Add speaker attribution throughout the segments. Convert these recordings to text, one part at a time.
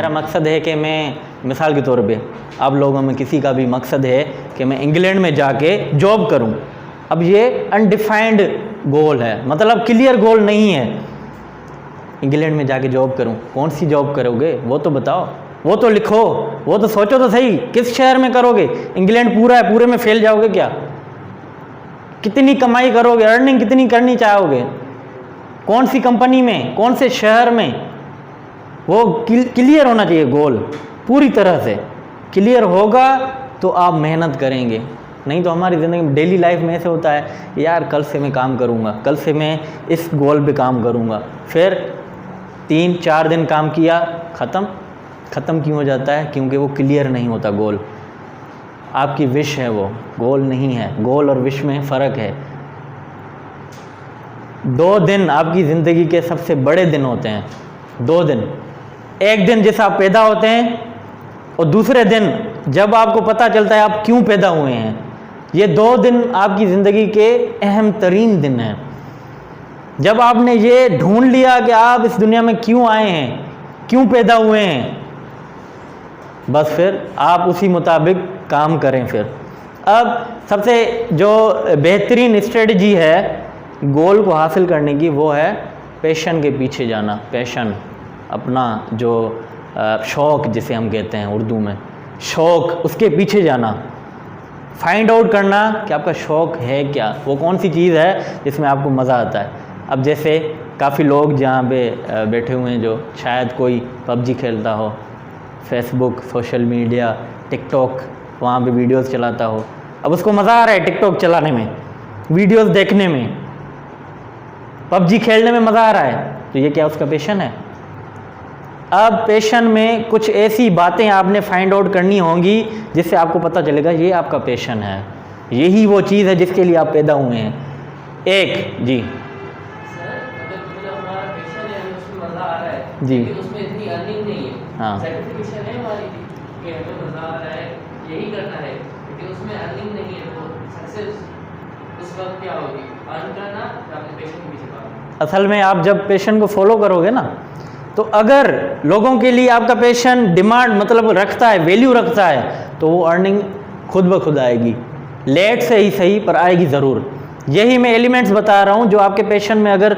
Speaker 1: मेरा मकसद है कि मैं, मिसाल के तौर पे आप लोगों में किसी का भी मकसद है कि मैं इंग्लैंड में जाके जॉब करूं। अब ये अनडिफाइंड गोल है, मतलब क्लियर गोल नहीं है। इंग्लैंड में जाके जॉब करूं, कौन सी जॉब करोगे वो तो बताओ, वो तो लिखो, वो तो सोचो तो सही, किस शहर में करोगे? इंग्लैंड पूरा है, पूरे में फेल जाओगे क्या? कितनी कमाई करोगे, अर्निंग कितनी करनी चाहोगे, कौन सी कंपनी में, कौन से शहर में? वो क्लियर होना चाहिए गोल, पूरी तरह से क्लियर होगा तो आप मेहनत करेंगे। नहीं तो हमारी ज़िंदगी में डेली लाइफ में ऐसे होता है, यार कल से मैं काम करूँगा, कल से मैं इस गोल पे काम करूँगा, फिर 3-4 दिन काम किया, ख़त्म क्यों हो जाता है? क्योंकि वो क्लियर नहीं होता गोल। आपकी विश है, वो गोल नहीं है। गोल और विश में फ़र्क है। 2 दिन आपकी ज़िंदगी के सबसे बड़े दिन होते हैं, 2 दिन। एक दिन जैसे आप पैदा होते हैं, और दूसरे दिन जब आपको पता चलता है आप क्यों पैदा हुए हैं। ये 2 दिन आपकी ज़िंदगी के अहम तरीन दिन हैं। जब आपने ये ढूंढ लिया कि आप इस दुनिया में क्यों आए हैं, क्यों पैदा हुए हैं, बस फिर आप उसी मुताबिक काम करें। फिर अब सबसे जो बेहतरीन स्ट्रेटजी है गोल को हासिल करने की, वो है पैशन के पीछे जाना। पैशन, अपना जो शौक़ जिसे हम कहते हैं उर्दू में, शौक़, उसके पीछे जाना। फाइंड आउट करना कि आपका शौक़ है क्या, वो कौन सी चीज़ है जिसमें आपको मज़ा आता है। अब जैसे काफ़ी लोग जहाँ पे बैठे हुए हैं, जो शायद कोई पबजी खेलता हो, फेसबुक, सोशल मीडिया, टिकटॉक, वहाँ पे वीडियोस चलाता हो। अब उसको मज़ा आ रहा है टिकटॉक चलाने में, वीडियोस देखने में, पबजी खेलने में मज़ा आ रहा है, तो ये क्या उसका पैशन है? अब पैशन में कुछ ऐसी बातें आपने फाइंड आउट करनी होंगी जिससे आपको पता चलेगा ये आपका पैशन है, यही वो चीज़ है जिसके लिए आप पैदा हुए हैं। एक जी जी
Speaker 2: उसमें इतनी अर्निंग नहीं है,
Speaker 1: हाँ,
Speaker 2: सर्टिफिकेशन है हमारी कि हमें मजा आ रहा है, यही करना है, लेकिन उसमें अर्निंग नहीं है, तो सक्सेस उस वक्त क्या होगी? अर्न करना या अपने पैशन के पीछे भागना।
Speaker 1: असल में आप जब पैशन को फॉलो करोगे ना, तो अगर लोगों के लिए आपका पैशन डिमांड मतलब रखता है, वैल्यू रखता है, तो वो अर्निंग खुद ब खुद आएगी। लेट से ही सही, पर आएगी ज़रूर। यही मैं एलिमेंट्स बता रहा हूँ जो आपके पैशन में अगर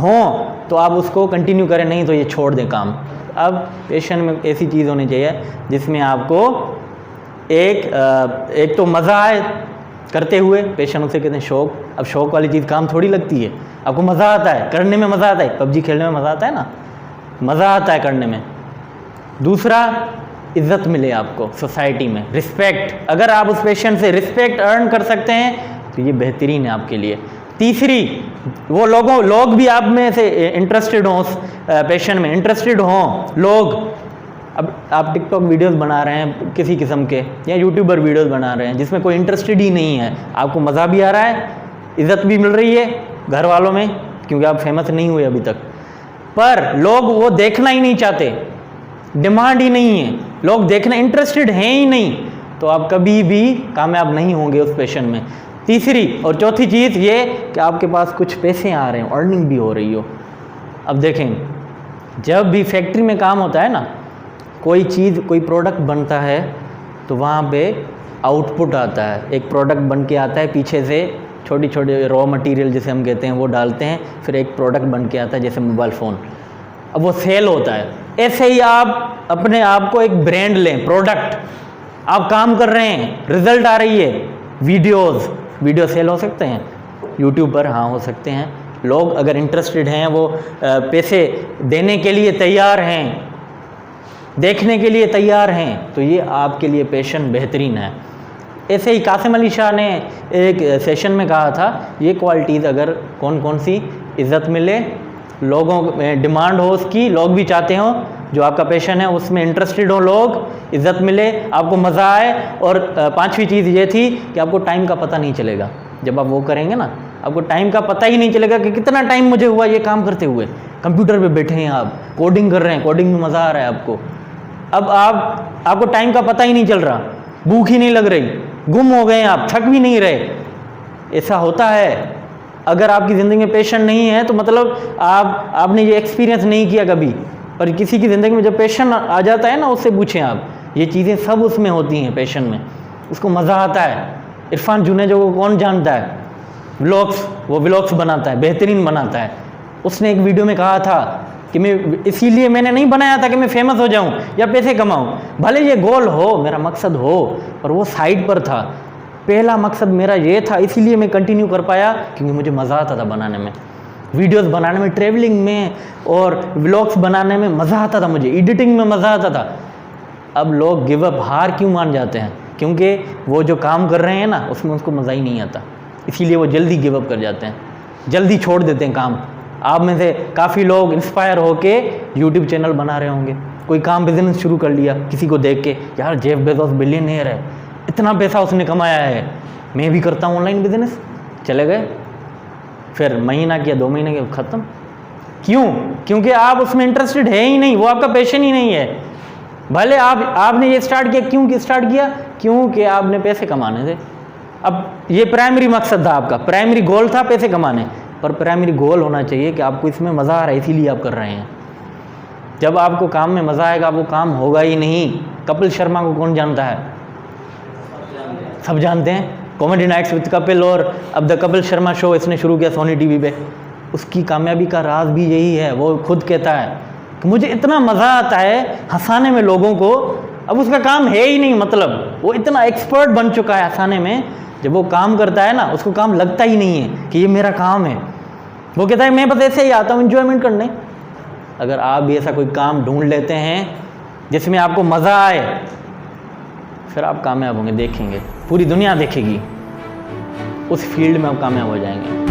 Speaker 1: हों तो आप उसको कंटिन्यू करें, नहीं तो ये छोड़ दें काम। अब पैशन में ऐसी चीज़ होनी चाहिए जिसमें आपको एक तो मज़ा आए करते हुए, पैशन उसे कहते हैं शौक़। अब शौक़ वाली चीज़ काम थोड़ी लगती है, आपको मज़ा आता है करने में, मज़ा आता है, पबजी खेलने में मज़ा आता है ना, मज़ा आता है करने में। दूसरा, इज़्ज़त मिले आपको सोसाइटी में, रिस्पेक्ट। अगर आप उस पैशन से रिस्पेक्ट अर्न कर सकते हैं तो ये बेहतरीन है आपके लिए। तीसरी, वो लोग भी आप में से इंटरेस्टेड हों, उस पैशन में इंटरेस्टेड हों लोग। अब आप टिकटॉक वीडियोस बना रहे हैं किसी किस्म के, या यूट्यूबर वीडियोस बना रहे हैं जिसमें कोई इंटरेस्टेड ही नहीं है, आपको मज़ा भी आ रहा है, इज़्ज़त भी मिल रही है घर वालों में, क्योंकि आप फेमस नहीं हुए अभी तक, पर लोग वो देखना ही नहीं चाहते, डिमांड ही नहीं है, लोग देखना इंटरेस्टेड हैं ही नहीं, तो आप कभी भी कामयाब नहीं होंगे उस पैशन में। तीसरी और चौथी चीज़ ये कि आपके पास कुछ पैसे आ रहे हो, अर्निंग भी हो रही हो। अब देखें, जब भी फैक्ट्री में काम होता है ना, कोई चीज़, कोई प्रोडक्ट बनता है, तो वहाँ पे आउटपुट आता है, एक प्रोडक्ट बन के आता है, पीछे से छोटी छोटी रॉ मटेरियल जिसे हम कहते हैं वो डालते हैं, फिर एक प्रोडक्ट बन के आता है जैसे मोबाइल फ़ोन, अब वो सेल होता है। ऐसे ही आप अपने आप को एक ब्रांड लें, प्रोडक्ट, आप काम कर रहे हैं, रिजल्ट आ रही है, वीडियो सेल हो सकते हैं यूट्यूब पर, हाँ हो सकते हैं। लोग अगर इंटरेस्टेड हैं, वो पैसे देने के लिए तैयार हैं, देखने के लिए तैयार हैं, तो ये आपके लिए पैशन बेहतरीन है। ऐसे ही कासिम अली शाह ने एक सेशन में कहा था, ये क्वालिटीज़ अगर कौन कौन सी, इज़्ज़त मिले, लोगों में डिमांड हो उसकी, लोग भी चाहते हों, जो आपका पैशन है उसमें इंटरेस्टेड हो लोग, इज़्ज़त मिले, आपको मज़ा आए, और पांचवी चीज़ ये थी कि आपको टाइम का पता नहीं चलेगा। जब आप वो करेंगे ना, आपको टाइम का पता ही नहीं चलेगा कि कितना टाइम मुझे हुआ ये काम करते हुए। कंप्यूटर पे बैठे हैं आप, कोडिंग कर रहे हैं, कोडिंग में मज़ा आ रहा है आपको, अब आपको टाइम का पता ही नहीं चल रहा, भूख ही नहीं लग रही, गुम हो गए आप, थक भी नहीं रहे। ऐसा होता है। अगर आपकी ज़िंदगी में पैशन नहीं है तो मतलब आपने ये एक्सपीरियंस नहीं किया कभी और किसी की ज़िंदगी में जब पैशन आ जाता है ना, उससे पूछें आप, ये चीज़ें सब उसमें होती हैं पैशन में, उसको मज़ा आता है। इरफान जुनेजो को कौन जानता है? व्लॉग्स, वो व्लॉग्स बनाता है, बेहतरीन बनाता है। उसने एक वीडियो में कहा था कि मैं इसीलिए मैंने नहीं बनाया था कि मैं फेमस हो जाऊं या पैसे कमाऊं, भले ये गोल हो, मेरा मकसद हो, पर वो साइड पर था। पहला मकसद मेरा ये था, इसीलिए मैं कंटिन्यू कर पाया क्योंकि मुझे मज़ा आता था बनाने में, वीडियोस बनाने में, ट्रैवलिंग में और व्लॉग्स बनाने में मज़ा आता था मुझे, एडिटिंग में मज़ा आता था। अब लोग गिव अप, हार क्यों मान जाते हैं? क्योंकि वो जो काम कर रहे हैं ना, उसमें उसको मज़ा ही नहीं आता, इसीलिए वो जल्दी गिव अप कर जाते हैं, जल्दी छोड़ देते हैं काम। आप में से काफ़ी लोग इंस्पायर होके यूट्यूब चैनल बना रहे होंगे, कोई काम बिजनेस शुरू कर लिया किसी को देख के, यार जेफ बेजोस बिलियनेयर है, इतना पैसा उसने कमाया है, मैं भी करता हूँ ऑनलाइन बिजनेस, चले गए, फिर महीना किया, 2 महीने के ख़त्म। क्यों? क्योंकि आप उसमें इंटरेस्टेड है ही नहीं, वो आपका पैशन ही नहीं है। भले आपने ये स्टार्ट किया, क्यों स्टार्ट किया? क्योंकि आपने पैसे कमाने थे। अब ये प्राइमरी मकसद था आपका, प्राइमरी गोल था पैसे कमाने, पर प्राइमरी गोल होना चाहिए कि आपको इसमें मज़ा आ रहा है, इसीलिए आप कर रहे हैं। जब आपको काम में मज़ा आएगा, वो काम होगा ही नहीं। कपिल शर्मा को कौन जानता है? सब जानते हैं, कॉमेडी नाइट्स विद कपिल, और अब द कपिल शर्मा शो इसने शुरू किया सोनी टीवी पे। उसकी कामयाबी का राज भी यही है, वो खुद कहता है कि मुझे इतना मज़ा आता है हंसाने में लोगों को। अब उसका काम है ही नहीं, मतलब वो इतना एक्सपर्ट बन चुका है हंसाने में, जब वो काम करता है ना, उसको काम लगता ही नहीं है कि ये मेरा काम है। वो कहता है मैं बस ऐसे ही आता हूँ एंजॉयमेंट करने। अगर आप भी ऐसा कोई काम ढूंढ लेते हैं जिसमें आपको मज़ा आए, फिर आप कामयाब होंगे, देखेंगे, पूरी दुनिया देखेगी, उस फील्ड में आप कामयाब हो जाएंगे।